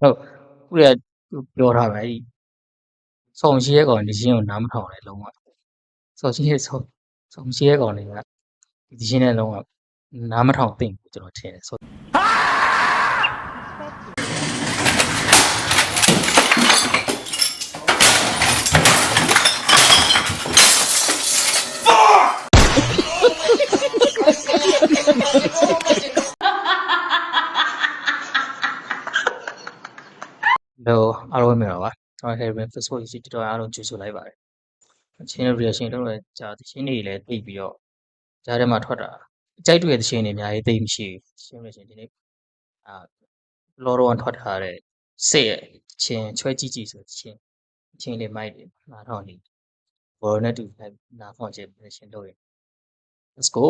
ဟုတ်ခုလည်းပြောထားပဲအဲ့ဆောင်းရှိရဲ့ကောင်ဒီချင်းကိုနားမထောင်နဲ့လုံးဝဆောင်းရှိရဲ့ဆောင်းရှိရဲ့ကောင်တွေကဒီချင်းနဲ့လုံးဝနားမထောင်သင့်ဘူးကျွန်တော်ထင်တယ်ဆိုတော့အားလုံးမြင်တော့ပါကျွန်တော် Heaven Facebook ရှိတော်အားလုံးကြိုဆိုလိုက်ပါတယ်ချင်း reaction တော့ကြာသချင်းတွေလည်းသိပြီးတော့ကြားထဲမှာထွက်တာအကြိုက်တွေ့တဲ့သချင်းတွေအများကြီးသိမရှိဘူးရှင်းလို့ရှိရင်ဒီနေ့လော်တော်ထွက်ထားတဲ့စစ်ရဲ့ချင်းချွဲကြည့်ကြည့်ဆိုချင်းလေးမိုက်တယ်နားထောင်နေဘော်နဲ့တူနားထောင်ချက်ရှင်းတော့ရ Let's go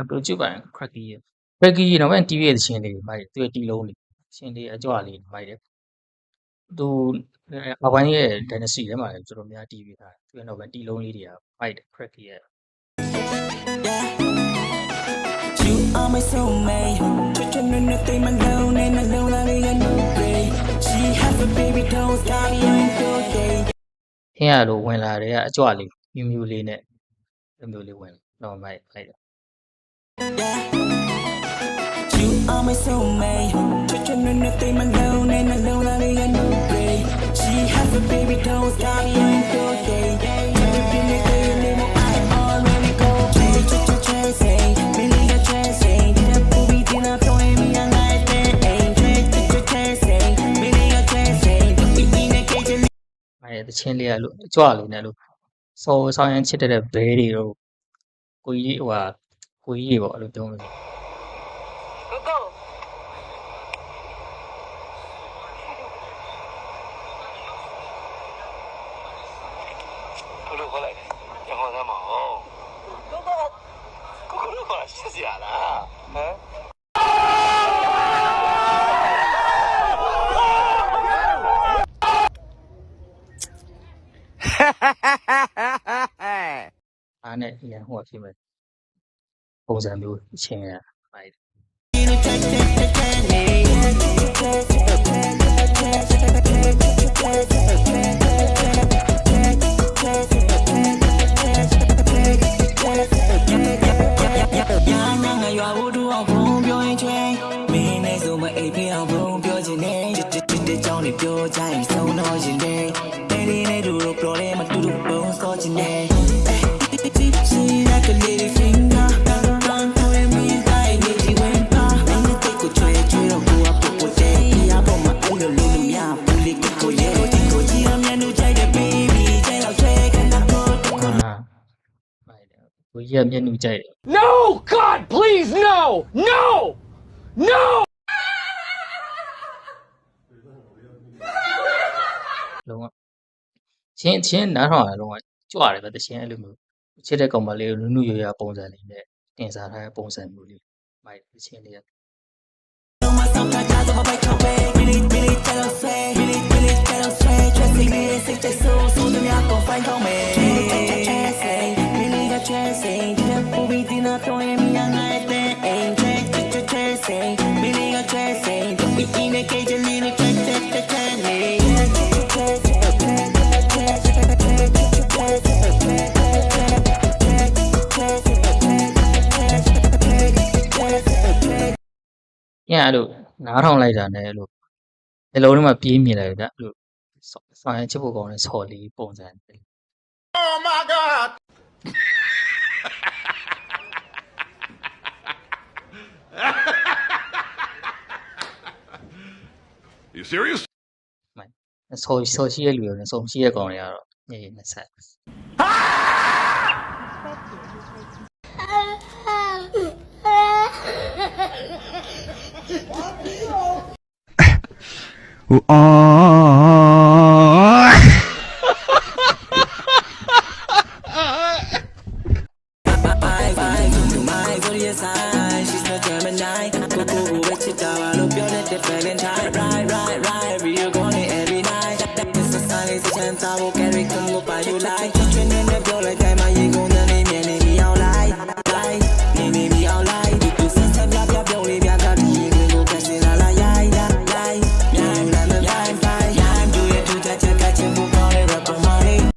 ဘယ်ကြည့်ပါ့ cracky တော့မှ TV ရဲ့ရှင်လေးမိုက်တယ်သူရဲ့တီလုံးလေးရှင်လေးအကြွလေးမိုက်တယ်သူအပိုင်းရဲ့ dynasty ထဲမှာတော်တော်များ TV ထားသူရဲ့နောက်ပိုင်းတီလုံးလေးတွေကမိုက်တယ် cracky ရဲ့You are my soulmate. Touching on nothing alone and alone I ain't no play. She has a baby don't got me on okay. ဟင်းရလို့ဝင်လာတယ်ကအကြွလေးမျိုးလေးနဲ့မျိုးလေးဝင်တော့မိုက်တယ်You are my soulmate. Touching on nothing alone and alone I ain't no play. She has a baby don't got me on okay. The ချင်းလေးကလို့ကြွလေးနဲ့လို့ဆောင်းရမ်းချစ်တဲ့ဘဲတွေတော့ကိုကြီးပေါ့အဲ့လိုတုံးလို့ Go ဘလို့ခေါ်လိုက်ရခေါ်သမ်းမအောင် Go လို့ခေါ်ရှက်စရာလားဟမ်အားနဲ့ရန်ဟိုဖြစ်မယ်ပုံစံမျိုးချင်းရပါတယ်ပြောကြရင်ဆုံးတော့ရင်တဲ့ဒီနေ့တို့ပြောတယ်မတူတူပုံစောချင်တယ် She like a little finger Don't put me in my baby when I take a try to go up to the ya for my little little ya fully go yeah go ji am ya no jai the baby jai lao chwe kan da goကိုကြီးကမျက်နှာကြိုက်တယ် No God please no no noလုံးဝချင်းနားထောင်ရလုံးဝကြွရတယ်ပဲတချင်းအဲ့လိုမျိုးချစ်တဲ့ကောင်မလေးကိုနုရပုံစံလေးနဲ့တင်စားထားတဲ့ပုံစံမျိုးလေးမိုက်တချင်းလေးရညအဲ့လိုနားထောင်လိုက်တာနဲ့အဲ့လိုနှလုံးထဲမှာပြေးမြင်လိုက်တာအဲ့လိုဆောင်ရချစ်ဖို့ကောင်းတဲ့ဆော်လေးပုံစံ Oh my God You serious ဆော်ရှိရဲ့လူတွေနဲ့ဆော်ရှိရဲ့ကောင်တွေကတော့ညရနှစ်ဆက် Right, every you're going every night. This is a sign, it's a chance I will get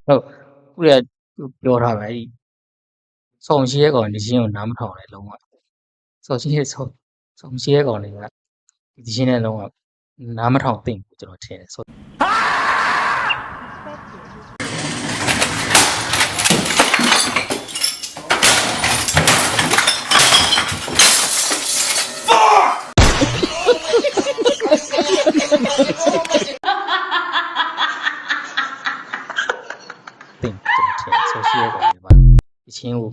ဟုတ်ခုရပြောထားပဲအဲ့ဆောင်ရှိရဲ့ကောင်ဒီချင်းကိုနားမထောင်နဲ့လုံးဝဆောင်ရှိရဲ့ဆောင်ရှိရဲ့ကောင်တွေကဒီချင်းနဲ့လုံးဝနားမထောင်သိမ့်ဘူးကျွန်တော်ထင်တယ်ဆိုသိမ့်ကျွန်တော်ထင်ဆောင်ရှိရဲ့ကောင်တွေမှာဒီချင်းကို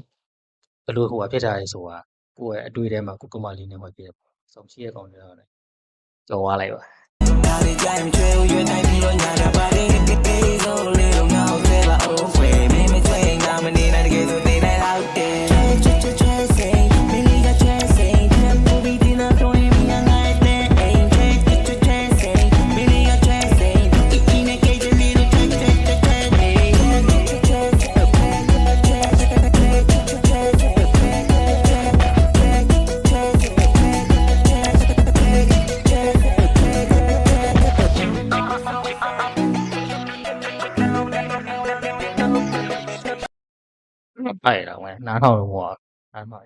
ဘယ်လိုဟိုဖြစ်ထားလဲဆိုတာကိုယ့်ရဲ့အတွေ့အထဲမှာကိုကမလေးနဲ့မှပြည့်တယ်ဆောင်ရှိရဲ့ကောင်တွေကတော့ကြော်သွားလိုက်ပါပိုက်တော့ဝင်နားထောင်လို့ဟောနားထောင်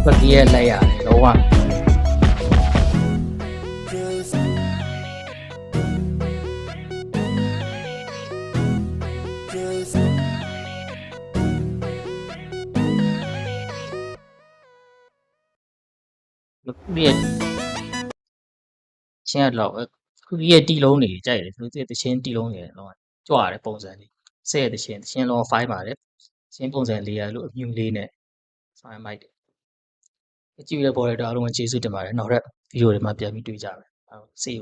ပကီရဲ့လက်ရတယ်လုံးဝခုရဲ့ချင်းကတော့ခုရဲ့တီလုံးတွေကြိုက်တယ်သူတချင်းတီလုံးတွေတော့ကြွရတယ်ပုံစံလေးဆဲ့တဲ့ချင်းလုံး5ပါတယ်ချင်းပုံစံလေးရလို့အမြူလေးနဲ့ဆောင်းမိုက်တယ်အကြည့်ရပေါ်တဲ့အားလုံးကျေးဇူးတင်ပါတယ်နောက်ထပ်ဗီဒီယိုတွေမှာပြန်ပြီးတွေ့ကြမယ်စေ